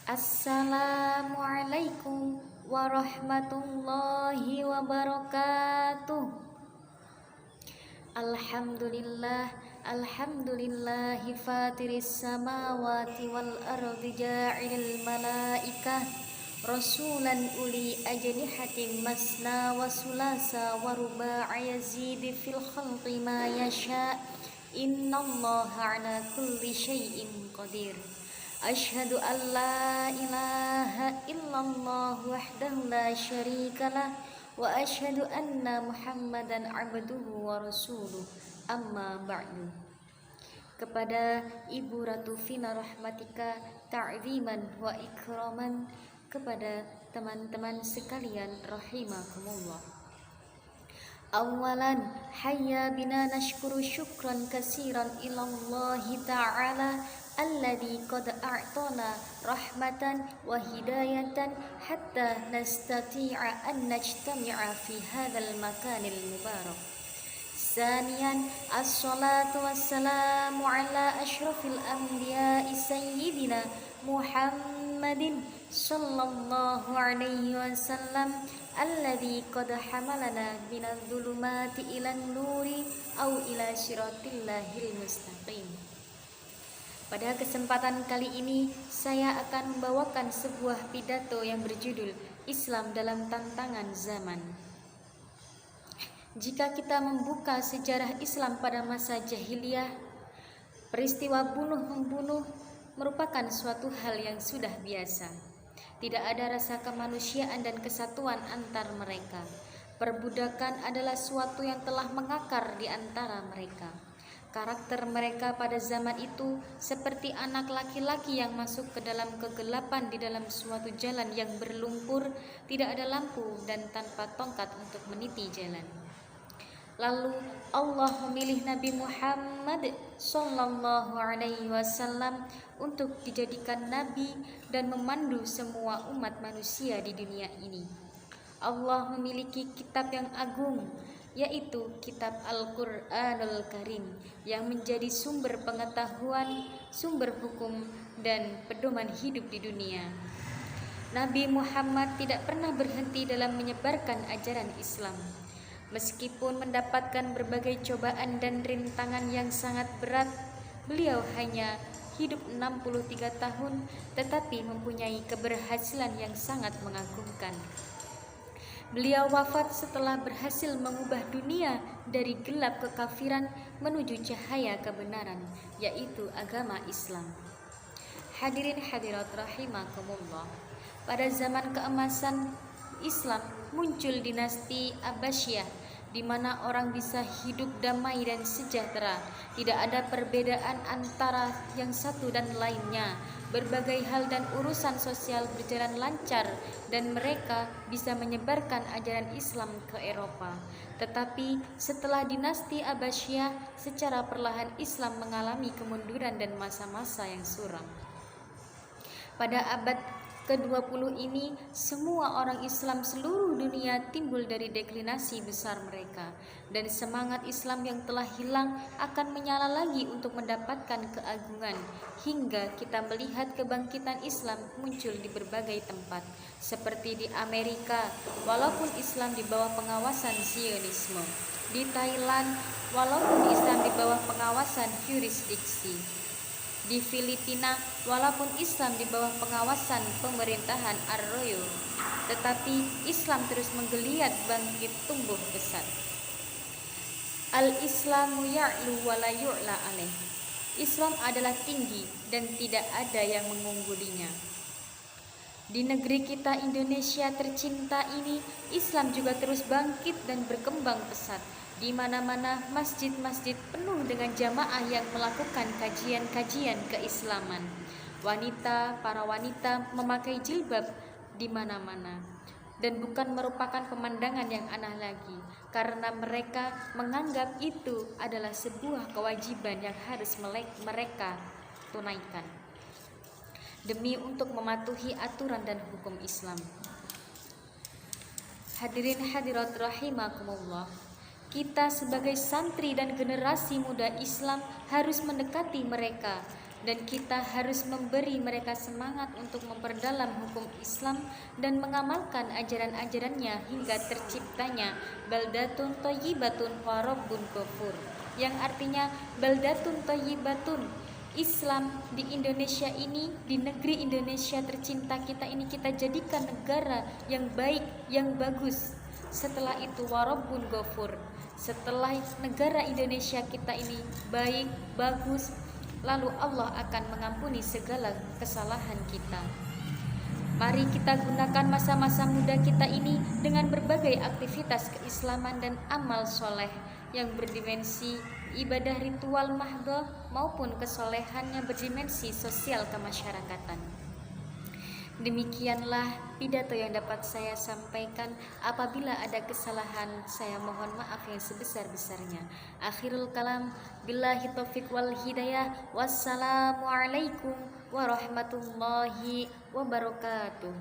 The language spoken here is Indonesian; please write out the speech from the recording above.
Assalamualaikum warahmatullahi wabarakatuh. Alhamdulillah, alhamdulillahi fatiris samawati wal ardi ja'ilil malaikah rasulan uli ajnihatin masna wa sulasa wa ruba'a yazidi fil khalqi ma yasha. Innallaha ala kulli syai'in qadir. Asyhadu an la ilaha illallah wahdahu la syarikalah wa asyhadu anna Muhammadan abduhu wa rasuluh. Amma ba'du. Kepada Ibu Ratu Vina Rahmatika ta'ziman wa ikraman, kepada teman-teman sekalian rahimakumullah. Awalan, hayya bina nashkuru syukran kasiran ilallahi ta'ala alladhi qad a'tana rahmatan wa hidayatan hatta nastati'a an najtami'a fi hadzal makanil mubarak. Saniyan, as-salatu wassalamu ala asyrafil anbiya'i sayyidina Muhammadin sallallahu alaihi wasallam alladzi qad hamalana minadh dhulumati ilan nuri au ila siratillahil mustaqim. Pada kesempatan kali ini saya akan membawakan sebuah pidato yang berjudul Islam dalam Tantangan Zaman. Jika kita membuka sejarah Islam pada masa jahiliyah, peristiwa bunuh-membunuh merupakan suatu hal yang sudah biasa. Tidak ada rasa kemanusiaan dan kesatuan antar mereka. Perbudakan adalah suatu yang telah mengakar di antara mereka. Karakter mereka pada zaman itu seperti anak laki-laki yang masuk ke dalam kegelapan di dalam suatu jalan yang berlumpur, tidak ada lampu dan tanpa tongkat untuk meniti jalan. Lalu Allah memilih Nabi Muhammad sallallahu alaihi wasallam untuk dijadikan nabi dan memandu semua umat manusia di dunia ini. Allah memiliki kitab yang agung, yaitu kitab Al-Qur'anul Karim, yang menjadi sumber pengetahuan, sumber hukum, dan pedoman hidup di dunia. Nabi Muhammad tidak pernah berhenti dalam menyebarkan ajaran Islam. Meskipun mendapatkan berbagai cobaan dan rintangan yang sangat berat, beliau hanya hidup 63 tahun tetapi mempunyai keberhasilan yang sangat mengagumkan. Beliau wafat setelah berhasil mengubah dunia dari gelap kekafiran menuju cahaya kebenaran, yaitu agama Islam. Hadirin hadirat rahimakumullah. Pada zaman keemasan Islam muncul dinasti Abbasiyah, di mana orang bisa hidup damai dan sejahtera. Tidak ada perbedaan antara yang satu dan lainnya. Berbagai hal dan urusan sosial berjalan lancar dan mereka bisa menyebarkan ajaran Islam ke Eropa. Tetapi setelah dinasti Abbasiyah, secara perlahan Islam mengalami kemunduran dan masa-masa yang suram. Pada abad ke-20 ini, semua orang Islam seluruh dunia timbul dari deklinasi besar mereka, dan semangat Islam yang telah hilang akan menyala lagi untuk mendapatkan keagungan, hingga kita melihat kebangkitan Islam muncul di berbagai tempat, seperti di Amerika, walaupun Islam di bawah pengawasan Zionisme, di Thailand, walaupun Islam di bawah pengawasan yurisdiksi, di Filipina, walaupun Islam di bawah pengawasan pemerintahan Arroyo, tetapi Islam terus menggeliat bangkit tumbuh pesat. Al-Islamu ya'lu wa la yu'la alaih. Islam adalah tinggi dan tidak ada yang mengunggulinya. Di negeri kita Indonesia tercinta ini, Islam juga terus bangkit dan berkembang pesat. Di mana-mana masjid-masjid penuh dengan jamaah yang melakukan kajian-kajian keislaman. Para wanita memakai jilbab di mana-mana, dan bukan merupakan pemandangan yang aneh lagi, karena mereka menganggap itu adalah sebuah kewajiban yang harus mereka tunaikan demi untuk mematuhi aturan dan hukum Islam. Hadirin hadirat rahimakumullah. Kita sebagai santri dan generasi muda Islam harus mendekati mereka dan kita harus memberi mereka semangat untuk memperdalam hukum Islam dan mengamalkan ajaran-ajarannya hingga terciptanya baldatun thayyibatun wa rabbun ghafur, yang artinya baldatun thayyibatun, Islam di Indonesia ini, di negeri Indonesia tercinta kita ini, kita jadikan negara yang baik, yang bagus. Setelah itu warabbun ghafur, setelah negara Indonesia kita ini baik, bagus, lalu Allah akan mengampuni segala kesalahan kita. Mari kita gunakan masa-masa muda kita ini dengan berbagai aktivitas keislaman dan amal soleh yang berdimensi ibadah ritual mahdoh maupun kesolehan yang berdimensi sosial kemasyarakatan. Demikianlah pidato yang dapat saya sampaikan. Apabila ada kesalahan, saya mohon maaf yang sebesar-besarnya. Akhirul kalam, billahi taufiq wal hidayah. Wassalamualaikum warahmatullahi wabarakatuh.